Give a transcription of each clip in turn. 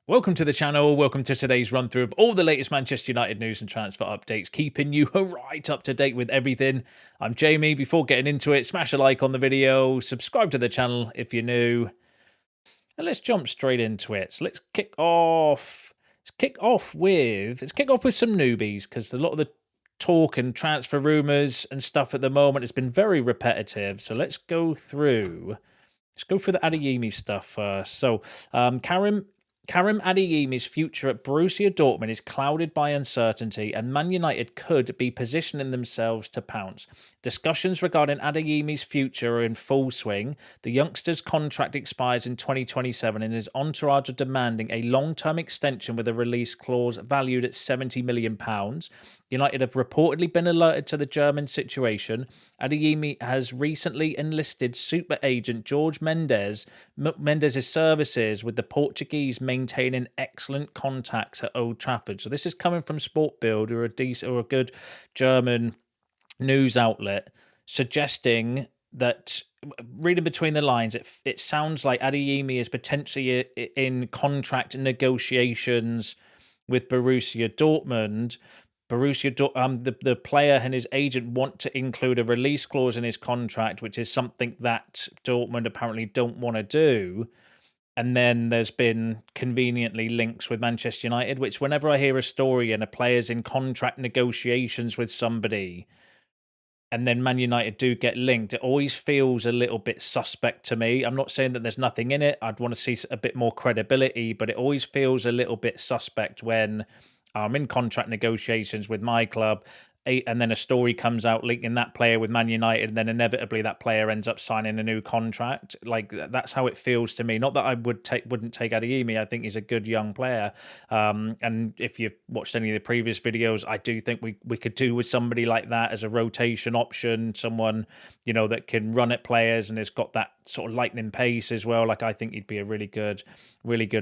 Welcome to the channel. Welcome to today's run through of all the latest Manchester United news and transfer updates, keeping you right up to date with everything. I'm Jamie. Before getting into it, smash a like on the video, subscribe to the channel if you're new, and let's jump straight into it. So let's kick off. Let's kick off with some newbies, because a lot of the talk and transfer rumours and stuff at the moment has been very repetitive. So let's go through. Let's go through the Adeyemi stuff first. So, Karim Adeyemi's future at Borussia Dortmund is clouded by uncertainty, and Man United could be positioning themselves to pounce. Discussions regarding Adeyemi's future are in full swing. The youngster's contract expires in 2027, and his entourage are demanding a long-term extension with a release clause valued at £70 million. United have reportedly been alerted to the German situation. Adeyemi has recently enlisted super agent Jorge Mendes' services, with the Portuguese maintaining excellent contacts at Old Trafford. So this is coming from Sport Bild, or a good German news outlet, suggesting that, reading between the lines, it sounds like Adeyemi is potentially in contract negotiations with Borussia Dortmund. The player and his agent want to include a release clause in his contract, which is something that Dortmund apparently don't want to do. And then there's been conveniently links with Manchester United, which whenever I hear a story and a player's in contract negotiations with somebody, and then Man United do get linked, it always feels a little bit suspect to me. I'm not saying that there's nothing in it. I'd want to see a bit more credibility, but it always feels a little bit suspect when I'm in contract negotiations with my club, and then a story comes out linking that player with Man United, and then inevitably that player ends up signing a new contract. Like, that's how it feels to me. Not that I wouldn't take Adeyemi. I think he's a good young player. And if you've watched any of the previous videos, I do think we could do with somebody like that as a rotation option, someone, that can run at players and has got that sort of lightning pace as well. Like, I think he'd be a really good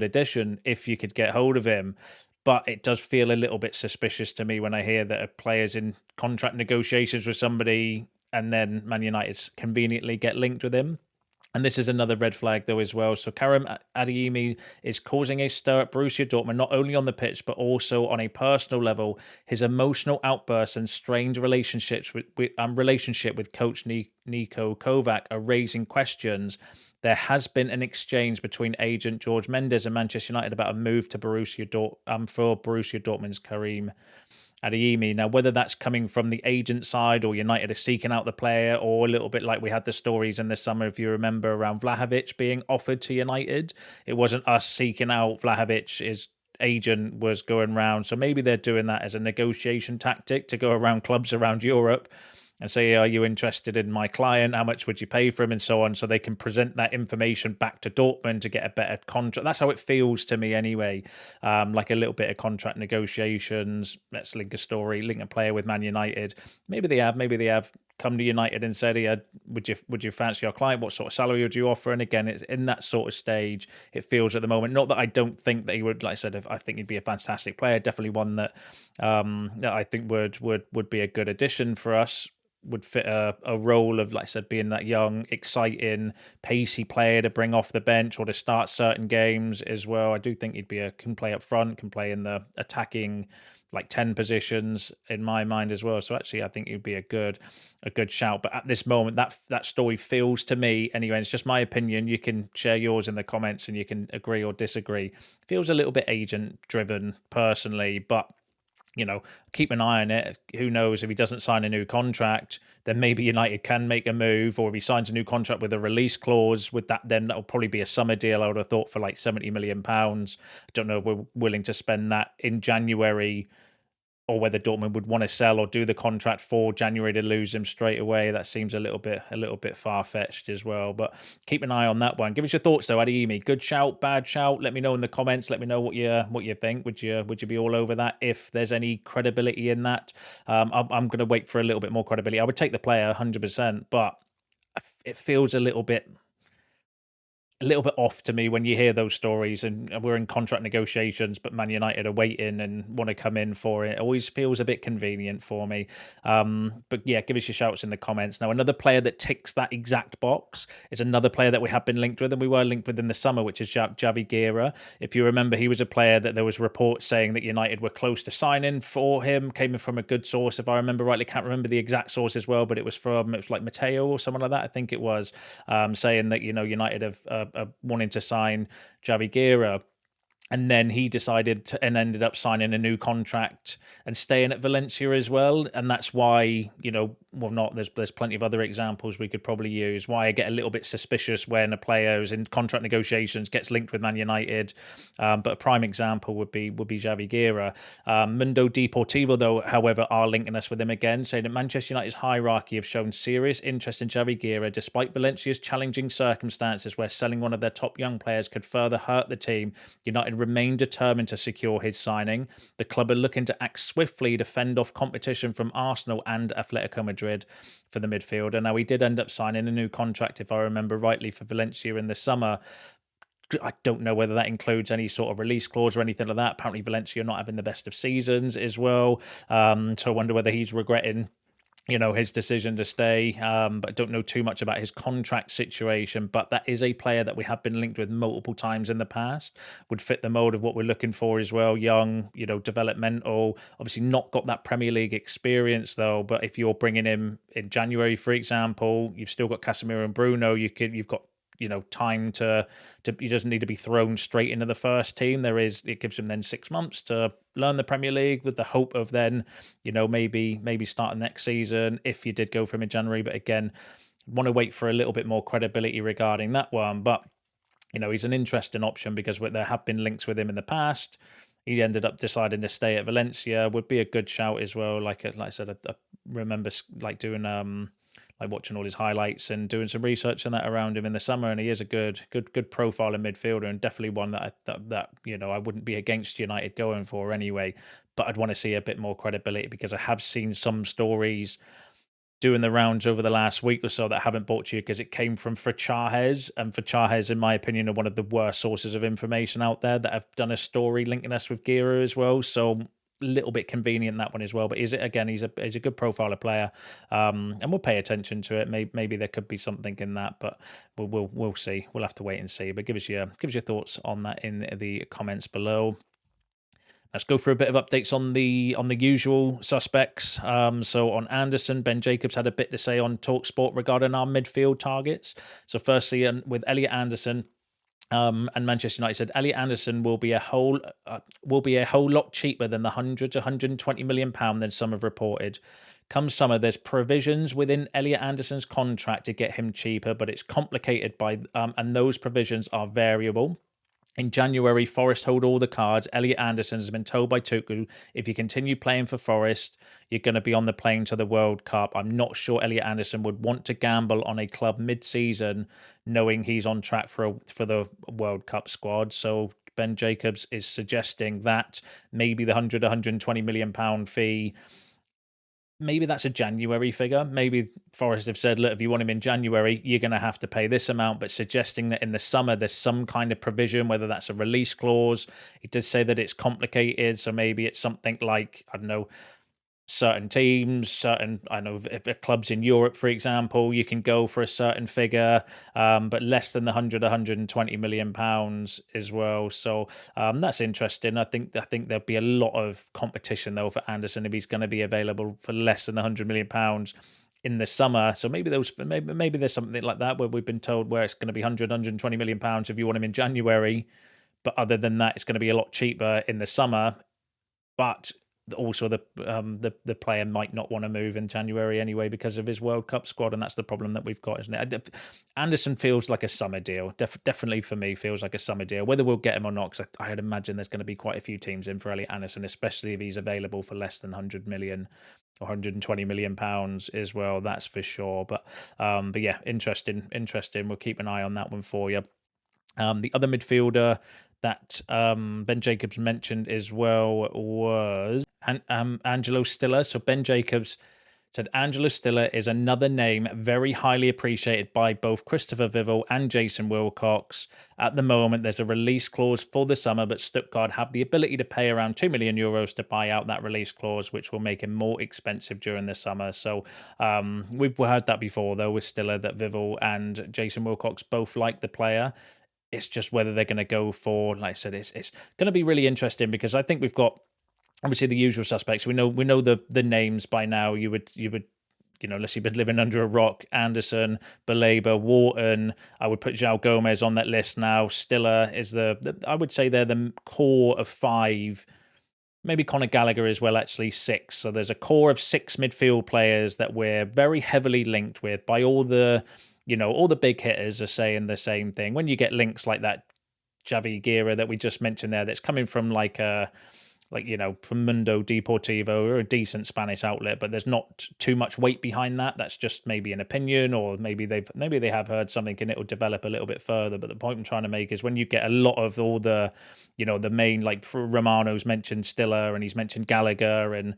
addition if you could get hold of him. But it does feel a little bit suspicious to me when I hear that a player's in contract negotiations with somebody and then Man United conveniently get linked with him. And this is another red flag, though, as well. So Karim Adeyemi is causing a stir at Borussia Dortmund, not only on the pitch, but also on a personal level. His emotional outbursts and strained relationship with coach Niko Kovac are raising questions. There has been an exchange between agent Jorge Mendes and Manchester United about a move to for Borussia Dortmund's Karim Adeyemi. Now, whether that's coming from the agent side or United are seeking out the player, or a little bit like we had the stories in the summer, if you remember, around Vlahovic being offered to United. It wasn't us seeking out Vlahovic. His agent was going around. So maybe they're doing that as a negotiation tactic to go around clubs around Europe and say, are you interested in my client? How much would you pay for him? And so on. So they can present that information back to Dortmund to get a better contract. That's how it feels to me anyway. Like a little bit of contract negotiations. Let's link a player with Man United. Maybe they have come to United and said, yeah, would you fancy our client? What sort of salary would you offer? And again, it's in that sort of stage, it feels at the moment. Not that I don't think that he would, like I said, I think he'd be a fantastic player. Definitely one that I think would be a good addition for us. Would fit a role of, like I said, being that young, exciting, pacey player to bring off the bench or to start certain games as well. I do think he'd can play up front, can play in the attacking, like 10 positions in my mind as well. So actually, I think he'd be a good shout. But at this moment, that story feels to me, anyway, it's just my opinion. You can share yours in the comments and you can agree or disagree. Feels a little bit agent driven personally, but keep an eye on it. Who knows, if he doesn't sign a new contract, then maybe United can make a move, or if he signs a new contract with a release clause, then that'll probably be a summer deal, I would have thought, for like £70 million. I don't know if we're willing to spend that in January, or whether Dortmund would want to sell or do the contract for January to lose him straight away. That seems a little bit far-fetched as well. But keep an eye on that one. Give us your thoughts though, Adeyemi. Good shout, bad shout? Let me know in the comments. Let me know what you think. Would you be all over that if there's any credibility in that? I'm going to wait for a little bit more credibility. I would take the player 100%, but it feels a little bit little bit off to me when you hear those stories and we're in contract negotiations, but Man United are waiting and want to come in for it. It always feels a bit convenient for me. But yeah, give us your shouts in the comments. Now, another player that ticks that exact box is another player that we have been linked with, and we were linked with in the summer, which is Javi Guerra. If you remember, he was a player that there was reports saying that United were close to signing for him, came in from a good source, if I remember rightly. Can't remember the exact source as well, but it was like Mateo or someone like that, I think it was, saying that, United have wanting to sign Javi Guerra. And then he decided to, and ended up signing a new contract and staying at Valencia as well. And that's why, there's plenty of other examples we could probably use. Why I get a little bit suspicious when a player who's in contract negotiations gets linked with Man United. But a prime example would be Javi Guerra. Mundo Deportivo, though, however, are linking us with him again, saying that Manchester United's hierarchy have shown serious interest in Javi Guerra, despite Valencia's challenging circumstances where selling one of their top young players could further hurt the team. United remain determined to secure his signing. The club are looking to act swiftly to fend off competition from Arsenal and Atletico Madrid for the midfielder. Now, he did end up signing a new contract, if I remember rightly, for Valencia in the summer. I don't know whether that includes any sort of release clause or anything like that. Apparently, Valencia are not having the best of seasons as well. So I wonder whether he's regretting his decision to stay, but I don't know too much about his contract situation. But that is a player that we have been linked with multiple times in the past. Would fit the mold of what we're looking for as well. Young, developmental. Obviously not got that Premier League experience though. But if you're bringing him in January, for example, you've still got Casemiro and Bruno. You've got time to he doesn't need to be thrown straight into the first team. It gives him then 6 months to learn the Premier League with the hope of then, maybe starting next season if you did go for him in January. But again, want to wait for a little bit more credibility regarding that one. But, he's an interesting option because there have been links with him in the past. He ended up deciding to stay at Valencia. Would be a good shout as well. Like I said, I remember doing watching all his highlights and doing some research on that around him in the summer, and he is a good profile in midfielder, and definitely one that I wouldn't be against United going for anyway. But I'd want to see a bit more credibility because I have seen some stories doing the rounds over the last week or so that haven't bought you because it came from Fachajes, and Fachajes, in my opinion, are one of the worst sources of information out there that have done a story linking us with Guerra as well. So little bit convenient, that one as well. But he's a good profiler player, and we'll pay attention to it. Maybe there could be something in that, but we'll see. We'll have to wait and see. But give us your thoughts on that in the comments below. Let's go through a bit of updates on the usual suspects. So on Anderson, Ben Jacobs had a bit to say on TalkSport regarding our midfield targets. So firstly, with Elliot Anderson, and Manchester United said Elliot Anderson will be a whole lot cheaper than the 100 to 120 million pound than some have reported. Come summer, there's provisions within Elliot Anderson's contract to get him cheaper, but it's complicated and those provisions are variable. In January, Forest hold all the cards. Elliot Anderson has been told by Tuchel, if you continue playing for Forest, you're going to be on the plane to the World Cup. I'm not sure Elliot Anderson would want to gamble on a club mid-season knowing he's on track for the World Cup squad. So Ben Jacobs is suggesting that maybe the 100, 120 million pound fee, maybe that's a January figure. Maybe Forest have said, look, if you want him in January, you're going to have to pay this amount, but suggesting that in the summer there's some kind of provision, whether that's a release clause. He did say that it's complicated, so maybe it's something like, I don't know, certain teams, if clubs in Europe, for example, you can go for a certain figure, but less than the 100, 120 million pounds as well. So that's interesting. I think there'll be a lot of competition though for Anderson if he's going to be available for less than 100 million pounds in the summer. So maybe there's something like that where we've been told where it's going to be 100, 120 million pounds if you want him in January, but other than that, it's going to be a lot cheaper in the summer. But also the player might not want to move in January anyway because of his World Cup squad, and that's the problem that we've got, isn't it? Anderson feels like a summer deal. Definitely for me feels like a summer deal. Whether we'll get him or not, because I'd imagine there's going to be quite a few teams in for Elliot Anderson, especially if he's available for less than 100 million or 120 million pounds as well. That's for sure. But yeah, interesting. We'll keep an eye on that one for you. The other midfielder that Ben Jacobs mentioned as well was Angelo Stiller. So Ben Jacobs Said Angelo Stiller is another name very highly appreciated by both Christopher Vivel and Jason Wilcox. At the moment, there's a release clause for the summer, but Stuttgart have the ability to pay around €2 million to buy out that release clause, which will make him more expensive during the summer. So we've heard that before, though, with Stiller, that Vivel and Jason Wilcox both like the player. It's just whether they're going to go for, like I said, it's going to be really interesting because I think we've got obviously the usual suspects. We know the names by now. You would unless you've been living under a rock, Anderson, Baleba, Wharton. I would put João Gomez on that list now. Stiller is the I would say they're the core of five. Maybe Conor Gallagher as well, actually, six. So there's a core of six midfield players that we're very heavily linked with by all the big hitters are saying the same thing. When you get links like that, Javi Guerra that we just mentioned there, that's coming from from Mundo Deportivo, or a decent Spanish outlet, but there's not too much weight behind that. That's just maybe an opinion, or maybe they have heard something and it will develop a little bit further. But the point I'm trying to make is when you get a lot of all the, the main, like for Romano's mentioned Stiller and he's mentioned Gallagher and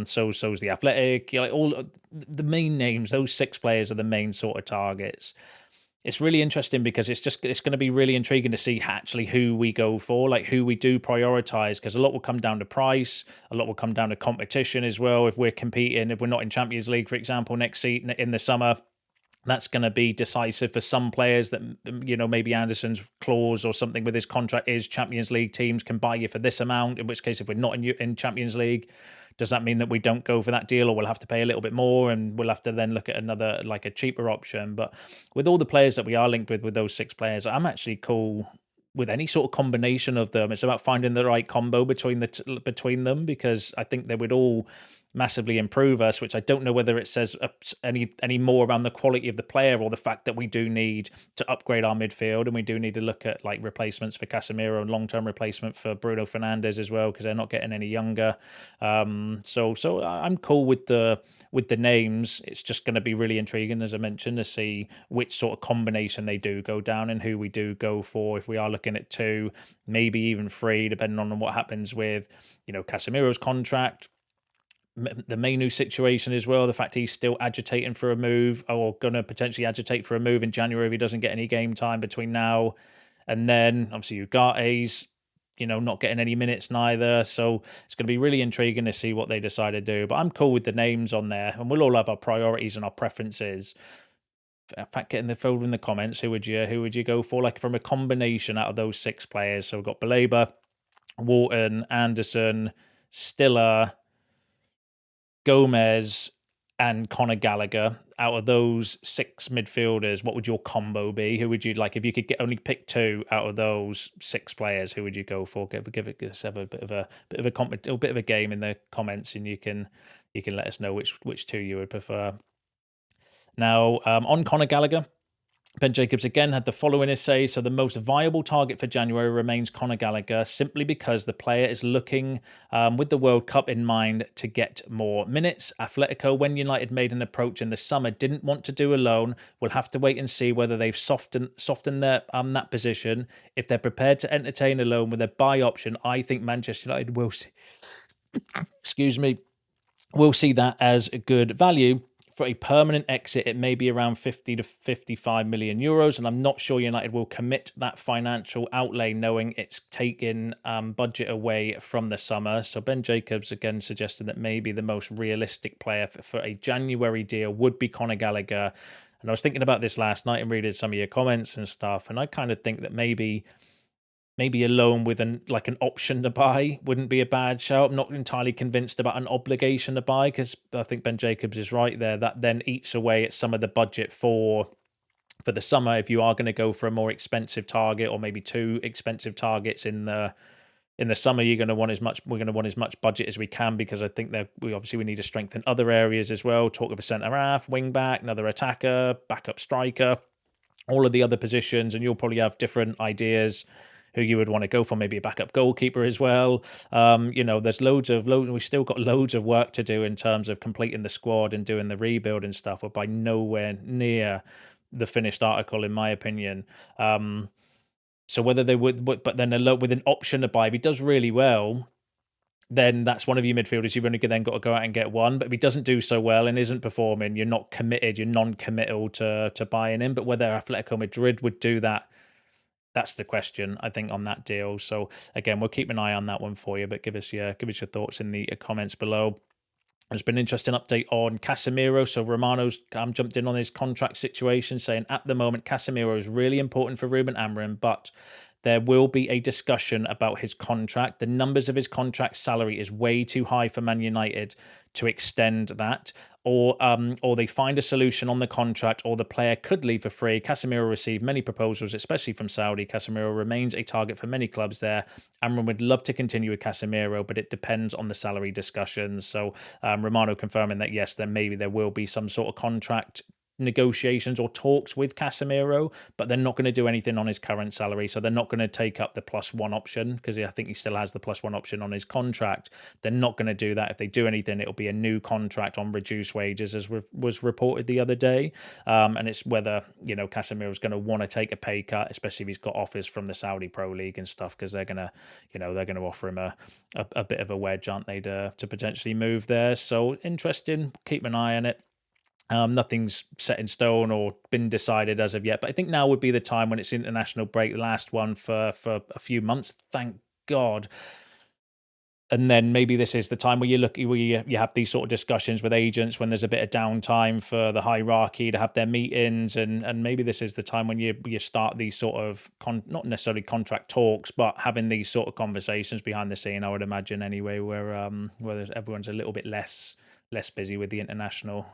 so's the Athletic, all the main names. Those six players are the main sort of targets. It's really interesting because it's going to be really intriguing to see actually who we go for, like who we do prioritize, because a lot will come down to price, a lot will come down to competition as well. If we're competing, if we're not in Champions League, for example, next season in the summer, that's going to be decisive for some players that, maybe Anderson's clause or something with his contract is Champions League teams can buy you for this amount, in which case if we're not in Champions League, does that mean that we don't go for that deal, or we'll have to pay a little bit more and we'll have to then look at another, like a cheaper option? But with all the players that we are linked with those six players, I'm actually cool with any sort of combination of them. It's about finding the right combo between them, because I think they would all massively improve us, which I don't know whether it says any more around the quality of the player or the fact that we do need to upgrade our midfield, and we do need to look at like replacements for Casemiro and long-term replacement for Bruno Fernandes as well, because they're not getting any younger. So I'm cool with the names. It's just going to be really intriguing, as I mentioned, to see which sort of combination they do go down and who we do go for. If we are looking at two, maybe even three, depending on what happens with Casemiro's contract, the Menu situation as well, the fact he's still agitating for a move, or going to potentially agitate for a move in January if he doesn't get any game time between now and then. Obviously, Ugate's, not getting any minutes neither. So it's going to be really intriguing to see what they decide to do. But I'm cool with the names on there, and we'll all have our priorities and our preferences. In fact, get in the field in the comments. Who would you go for? Like from a combination out of those six players. So we've got Baleba, Wharton, Anderson, Stiller, Gomez, and Conor Gallagher. Out of those six midfielders, what would your combo be? Who would you like if you could only pick two out of those six players? Who would you go for? Give us a bit of a game in the comments, and you can let us know which two you would prefer. Now, on Conor Gallagher, Ben Jacobs again had the following to say: so the most viable target for January remains Conor Gallagher, simply because the player is looking with the World Cup in mind to get more minutes. Atletico, when United made an approach in the summer, didn't want to do a loan. We'll have to wait and see whether they've softened their that position. If they're prepared to entertain a loan with a buy option, I think Manchester United will see. Excuse me. We'll see that as a good value. For a permanent exit, it may be around 50 to 55 million euros, and I'm not sure United will commit that financial outlay, knowing it's taken budget away from the summer. So Ben Jacobs again suggested that maybe the most realistic player for a January deal would be Conor Gallagher. And I was thinking about this last night and reading some of your comments and stuff, and I kind of think that maybe a loan with an option to buy wouldn't be a bad shout. I'm not entirely convinced about an obligation to buy, because I think Ben Jacobs is right there. That then eats away at some of the budget for the summer. If you are going to go for a more expensive target, or maybe two expensive targets in the summer, we're going to want as much budget as we can, because I think that we need to strengthen other areas as well. Talk of a centre half, wing back, another attacker, backup striker, all of the other positions, and you'll probably have different ideas who you would want to go for, maybe a backup goalkeeper as well. There's we've still got loads of work to do in terms of completing the squad and doing the rebuild and stuff. We're by nowhere near the finished article, in my opinion. So whether they would, but then with an option to buy, if he does really well, then that's one of your midfielders. You've only then got to go out and get one. But if he doesn't do so well and isn't performing, you're not committed, you're non-committal to buying him. But whether Atletico Madrid would do that, that's the question, I think, on that deal. So again, we'll keep an eye on that one for you, but give us your thoughts in the comments below. There's been an interesting update on Casemiro. So Romano's jumped in on his contract situation, saying at the moment Casemiro is really important for Ruben Amorim, but there will be a discussion about his contract. The numbers of his contract salary is way too high for Man United to extend that, or they find a solution on the contract, or the player could leave for free. Casemiro received many proposals, especially from Saudi. Casemiro remains a target for many clubs there. Amram would love to continue with Casemiro, but it depends on the salary discussions. So Romano confirming that yes, then maybe there will be some sort of contract negotiations or talks with Casemiro, but they're not going to do anything on his current salary. So they're not going to take up the +1 option, because I think he still has the +1 option on his contract. They're not going to do that. If they do anything, it'll be a new contract on reduced wages, as was reported the other day. And it's whether, Casemiro is going to want to take a pay cut, especially if he's got offers from the Saudi Pro League and stuff, because they're going to offer him a bit of a wedge, aren't they, to potentially move there. So interesting. Keep an eye on it. Nothing's set in stone or been decided as of yet, but I think now would be the time when it's international break, the last one for a few months, thank God. And then maybe this is the time where you have these sort of discussions with agents when there's a bit of downtime for the hierarchy to have their meetings, and maybe this is the time when you start these sort of not necessarily contract talks, but having these sort of conversations behind the scene, I would imagine anyway, where everyone's a little bit less busy with the international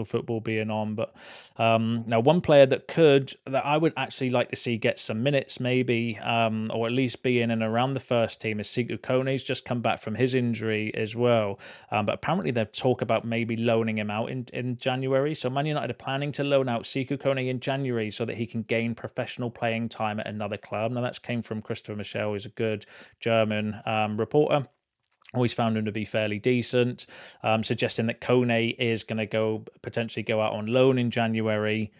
football being on. But now one player that I would actually like to see get some minutes, maybe, or at least be in and around the first team, is Sekou Kone. He's just come back from his injury as well. But apparently they talk about maybe loaning him out in January. So Man United are planning to loan out Sekou Kone in January so that he can gain professional playing time at another club. Now that's came from Christopher Michel, who's a good German reporter. Always found him to be fairly decent, suggesting that Kone is going to potentially go out on loan in January,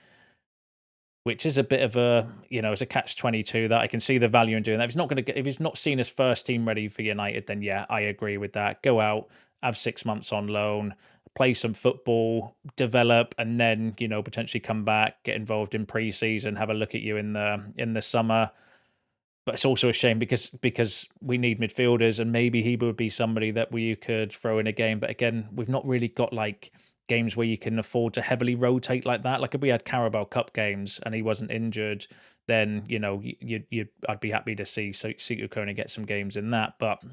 which is a bit of a, it's a catch-22 that I can see the value in doing that. If he's not seen as first team ready for United, then yeah, I agree with that. Go out, have 6 months on loan, play some football, develop, and then, potentially come back, get involved in pre-season, have a look at you in the summer. But it's also a shame because we need midfielders, and maybe he would be somebody that we could throw in a game. But again, we've not really got like games where you can afford to heavily rotate like that. Like if we had Carabao Cup games and he wasn't injured, then I'd be happy to see Sekou Kone get some games in that. But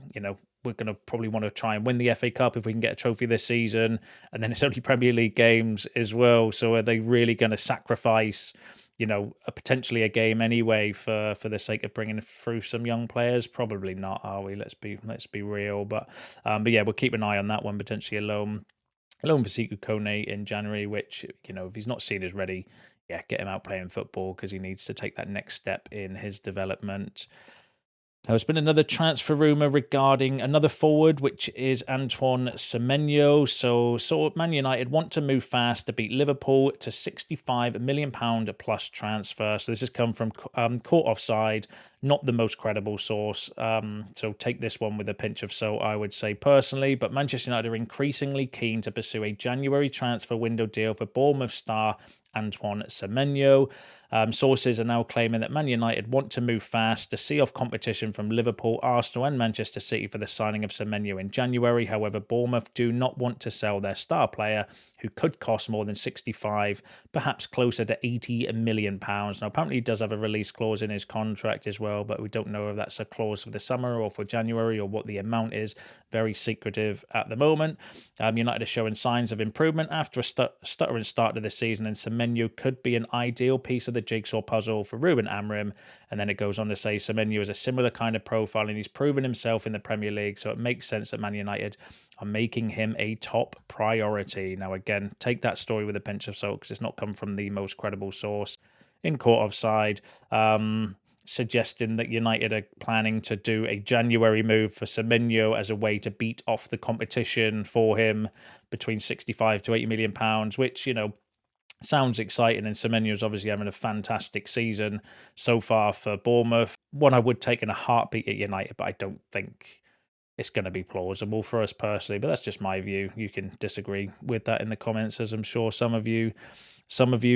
we're going to probably want to try and win the FA Cup if we can get a trophy this season, and then it's only Premier League games as well. So are they really going to sacrifice potentially a game anyway for the sake of bringing through some young players? Probably not, are we? Let's be real. But yeah, we'll keep an eye on that one. Potentially a loan for Sekou Kone in January, which if he's not seen as ready, yeah, get him out playing football, because he needs to take that next step in his development. Now, there's been another transfer rumour regarding another forward, which is Antoine Semenyo. So Man United want to move fast to beat Liverpool to £65 million plus transfer. So this has come from Caught Offside, not the most credible source. So take this one with a pinch of salt, I would say personally. But Manchester United are increasingly keen to pursue a January transfer window deal for Bournemouth star Antoine Semenyo. Sources are now claiming that Man United want to move fast to see off competition from Liverpool, Arsenal and Manchester City for the signing of Semenyo in January. However, Bournemouth do not want to sell their star player, who could cost more than 65, perhaps closer to £80 million. Now, apparently he does have a release clause in his contract as well, but we don't know if that's a clause for the summer or for January or what the amount is. Very secretive at the moment. United are showing signs of improvement after a stuttering start to the season, and Semenyo could be an ideal piece of the jigsaw puzzle for Ruben Amorim. And then it goes on to say Semenyo is a similar kind of profile and he's proven himself in the Premier League, so it makes sense that Man United are making him a top priority. Now again, take that story with a pinch of salt, because it's not come from the most credible source in Caught Offside, suggesting that United are planning to do a January move for Semenyo as a way to beat off the competition for him between 65 to £80 million, which, sounds exciting, and Semenyo's obviously having a fantastic season so far for Bournemouth. One I would take in a heartbeat at United, but I don't think it's going to be plausible for us personally, but that's just my view. You can disagree with that in the comments, as I'm sure some of you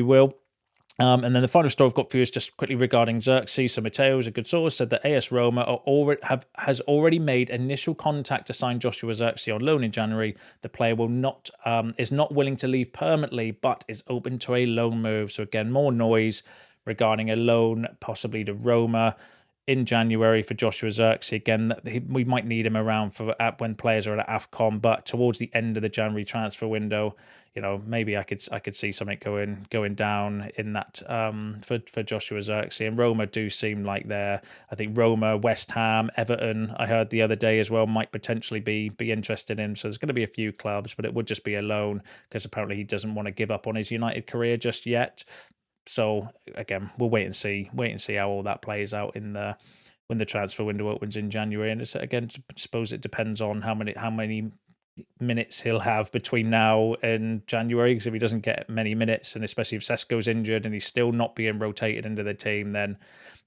will. And then the final story I've got for you is just quickly regarding Zirkzee. So Mateo, a good source, said that AS Roma has already made initial contact to sign Joshua Zirkzee on loan in January. The player is not willing to leave permanently, but is open to a loan move. So again, more noise regarding a loan, possibly to Roma in January for Joshua Zirkzee. Again, we might need him around for when players are at AFCON, but towards the end of the January transfer window, maybe I could see something going down in that for Joshua Zirkzee. And Roma do seem like I think Roma, West Ham, Everton, I heard the other day as well, might potentially be interested in. So there's going to be a few clubs, but it would just be a loan because apparently he doesn't want to give up on his United career just yet. So again, we'll wait and see how all that plays out when the transfer window opens in January. And I suppose it depends on how many minutes he'll have between now and January. Because if he doesn't get many minutes, and especially if Seskou's injured and he's still not being rotated into the team, then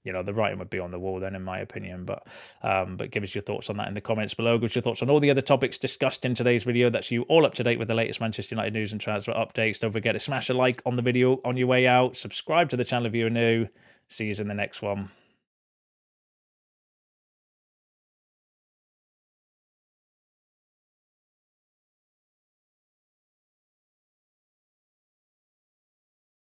the writing would be on the wall then, in my opinion. But give us your thoughts on that in the comments below. Give us your thoughts on all the other topics discussed in today's video. That's you all up to date with the latest Manchester United news and transfer updates. Don't forget to smash a like on the video on your way out. Subscribe to the channel if you're new. See you in the next one.